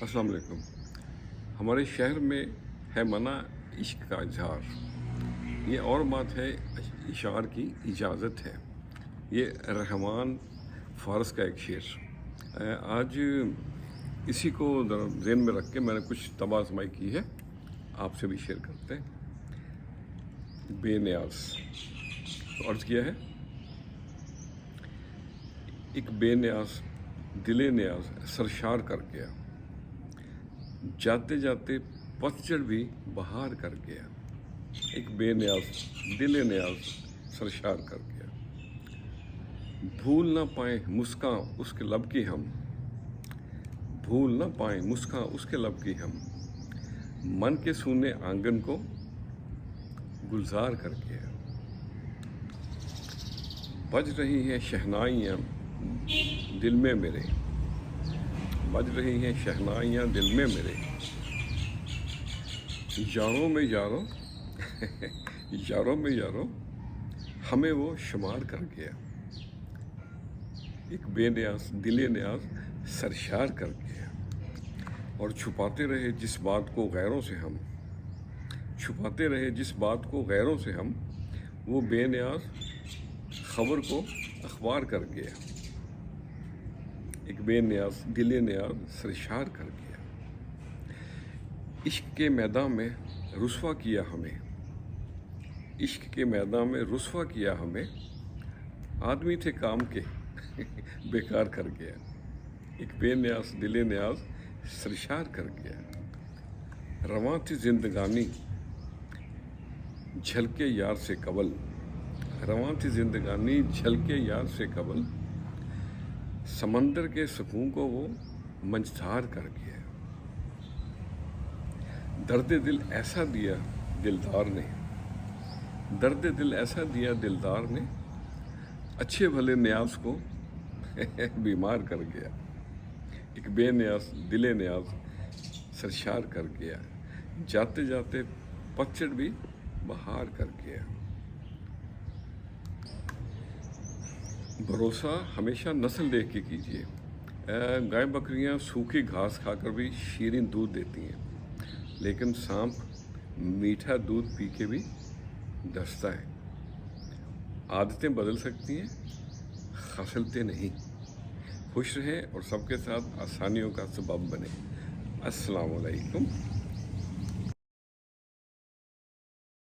अस्सलाम वालेकुम। हमारे शहर में है मना इश्क का इजहार, ये और बात है इशार की इजाज़त है। ये रहमान फ़ारस का एक शेर। आज इसी को ज़हन में रख के मैंने कुछ तबासमाई की है, आपसे भी शेयर करते हैं। बेनियाज तो अर्ज़ किया है, एक बेनियाज दिले न्याज सरशार कर गया, जाते जाते पतझड़ भी बहार कर गया। एक बेनियाज दिले न्याज सरशार कर गया। भूल ना पाए मुस्कान उसके लब की हम, भूल ना पाए मुस्कान उसके लब की हम, मन के सूने आंगन को गुलजार कर गया। बज रही हैं शहनाइयाँ दिल में मेरे, बज रही हैं शहनाइयाँ दिल में मेरे, यारों में यारों यारों में यारों हमें वो शुमार कर गया। एक बेनियाज दिले न्याज सरशार कर गया। और छुपाते रहे जिस बात को गैरों से हम, छुपाते रहे जिस बात को गैरों से हम, वो बेनियाज खबर को अखबार कर गया। एक बेनियाज दिले न्याज सरशार कर गया। इश्क के मैदान में रुस्वा किया हमें, इश्क के मैदान में रुस्वा किया हमें, आदमी थे काम के बेकार कर गया। एक बेनियाज दिले न्याज सरशार कर गया। रवां थी जिंदगानी झलके यार से कबल, रवां थी जिंदगानी झलके यार से कबल, समंदर के सुकून को वो मंझधार कर गया। दर्द दिल ऐसा दिया दिलदार ने, दर्द दिल ऐसा दिया दिलदार ने, अच्छे भले न्याज को बीमार कर गया। एक बेनियाज दिले न्याज सरशार कर गया, जाते जाते पतझड़ भी बहार कर गया। भरोसा हमेशा नस्ल देख के कीजिए। गाय बकरियां सूखी घास खाकर भी शीरीन दूध देती हैं, लेकिन सांप मीठा दूध पी के भी डसता है। आदतें बदल सकती हैं, खसलतें नहीं। खुश रहें और सबके साथ आसानियों का सबब बने। अस्सलाम वालेकुम।